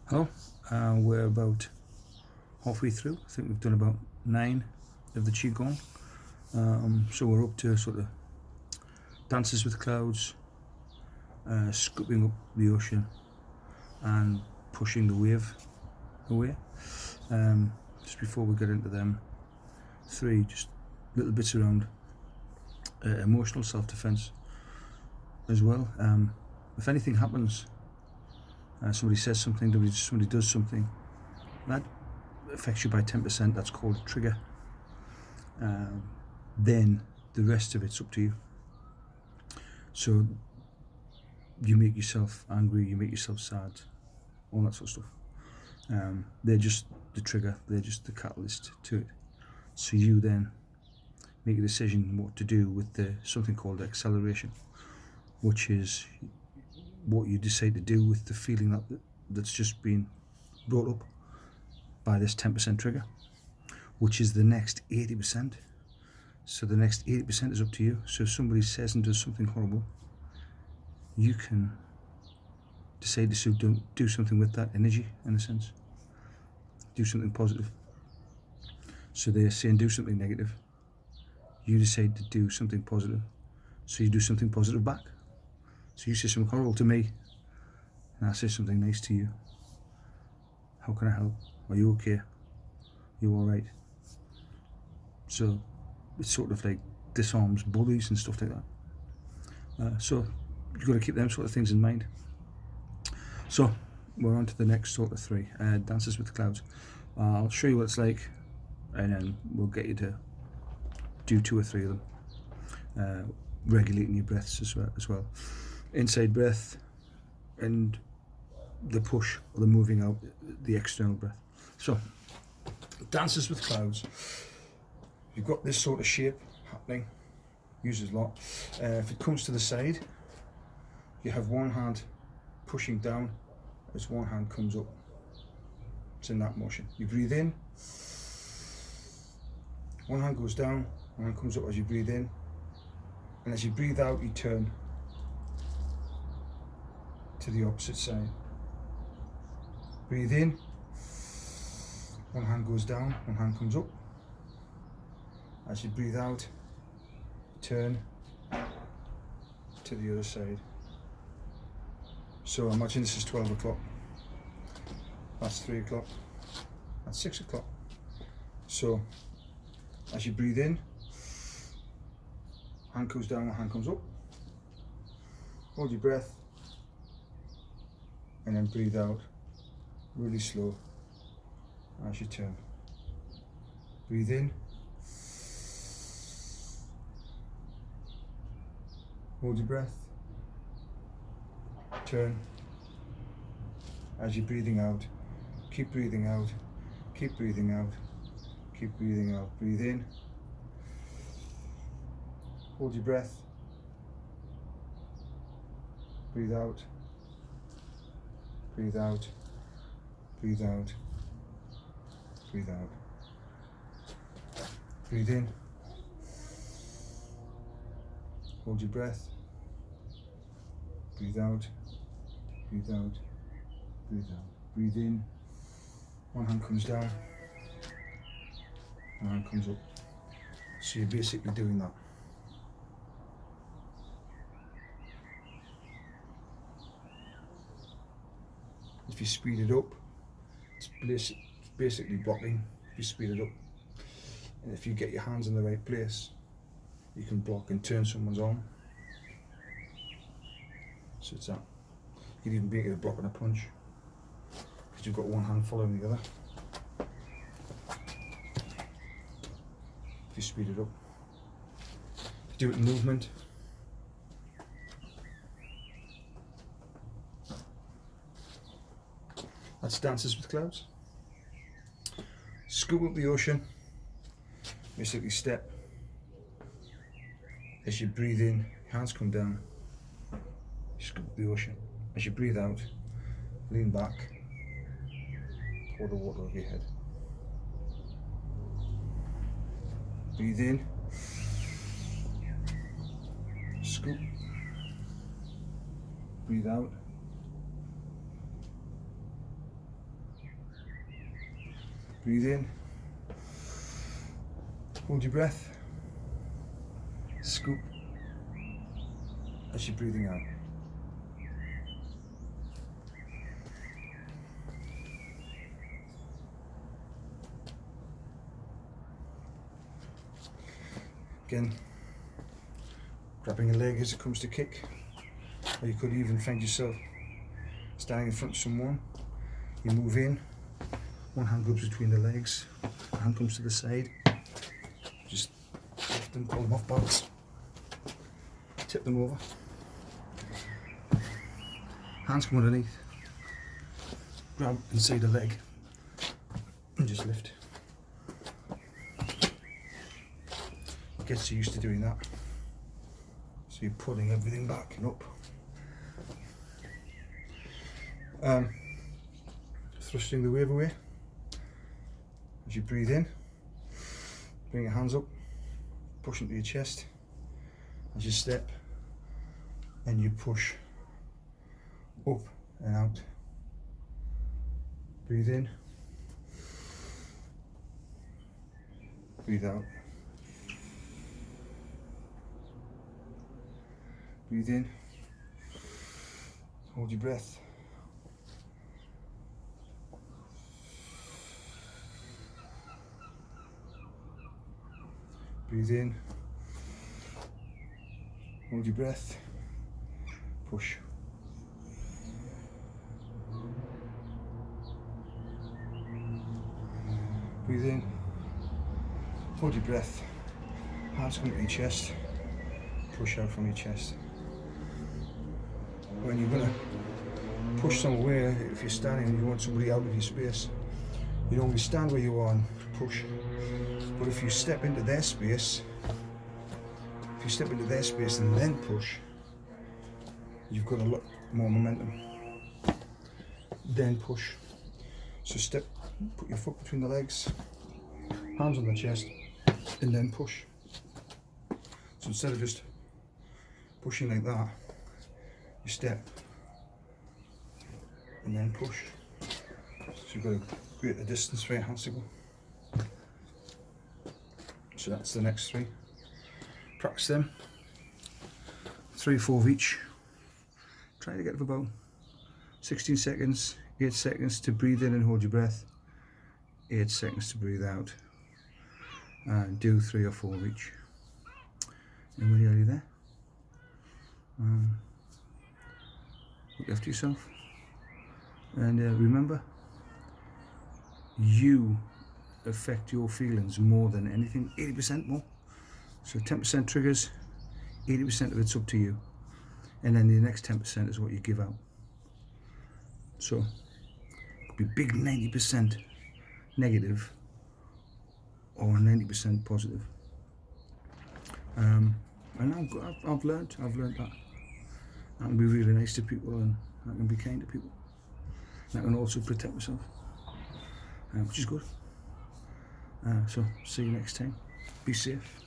Hello, we're about halfway through. I think we've done about 9 of the Qigong. So we're up to sort of dances with clouds, scooping up the ocean and pushing the wave away. Just before we get into them 3, just little bits around emotional self-defense as well. If anything happens, somebody says something, somebody does something, that affects you by 10%, that's called a trigger. Then the rest of it's up to you. So you make yourself angry, you make yourself sad, all that sort of stuff. They're just the trigger, they're just the catalyst to it. So you then make a decision what to do with the something called acceleration, which is what you decide to do with the feeling that's just been brought up by this 10% trigger, which is the next 80%. So the next 80% is up to you. So if somebody says and does something horrible, you can decide to do something with that energy, in a sense. Do something positive. So they're saying do something negative. You decide to do something positive. So you do something positive back. So you say something horrible to me, and I say something nice to you. How can I help? Are you okay? You alright? So it sort of like disarms bullies and stuff like that. So you've got to keep them sort of things in mind. So we're on to the next sort of 3, dances with clouds. I'll show you what it's like, and then we'll get you to do 2 or 3 of them, regulating your breaths as well. Inside breath and the push or the moving out, the external breath. So dances with clouds, you've got this sort of shape happening, uses a lot. If it comes to the side, you have one hand pushing down as one hand comes up. It's in that motion. You breathe in, one hand goes down, one hand comes up as you breathe in, and as you breathe out you turn to the opposite side. Breathe in, one hand goes down, one hand comes up. As you breathe out, turn to the other side. So imagine this is 12 o'clock, that's 3 o'clock, that's 6 o'clock. So as you breathe in, hand goes down, hand comes up. Hold your breath, and then breathe out really slow as you turn. Breathe in, hold your breath, turn. As you're breathing out, keep breathing out, keep breathing out, keep breathing out. Breathe in, hold your breath, breathe out, breathe out, breathe out, breathe out. Breathe in, hold your breath, breathe out, breathe out, breathe out. Breathe in, one hand comes down, one hand comes up. So you're basically doing that. If you speed it up, it's basically blocking. If you speed it up, and if you get your hands in the right place, you can block and turn someone's arm. So it's that. You can even make it a block and a punch, because you've got one hand following the other. If you speed it up, if you do it in movement, that's dances with clouds. Scoop up the ocean, basically step. As you breathe in, hands come down, you scoop up the ocean. As you breathe out, lean back, pour the water over your head. Breathe in, scoop, breathe out, Breathe in. Hold your breath. Scoop as you're breathing out. Again, grabbing a leg as it comes to kick, or you could even find yourself standing in front of someone. You move in, one hand goes between the legs, one hand comes to the side, just lift them, pull them off balance, tip them over, hands come underneath, grab inside the leg and just lift. Gets you used to doing that. So you're pulling everything back and up. Thrusting the wave away. As you breathe in, bring your hands up, push into your chest. As you step, and you push up and out. Breathe in. Breathe out. Breathe in, hold your breath. Breathe in, hold your breath, push. Breathe in, hold your breath, hands come to your chest, push out from your chest. When you're going to push somewhere, if you're standing and you want somebody out of your space, you don't only stand where you are and push. But if you step into their space, and then push, you've got a lot more momentum. Then push. So step, put your foot between the legs, hands on the chest, and then push. So instead of just pushing like that, you step and then push. So you've got a greater distance for your hands to go. So that's the next three. Practice them. 3 or 4 of each. Try to get for about 16 seconds, 8 seconds to breathe in and hold your breath, 8 seconds to breathe out. And do 3 or 4 of each. And when you're there, look after yourself, and remember, you affect your feelings more than anything, 80% more. So 10% triggers, 80% of it's up to you, and then the next 10% is what you give out. So it could be big 90% negative or 90% positive. And I've learned that I can be really nice to people, and I can be kind to people, and I can also protect myself, which is good. So see you next time. Be safe.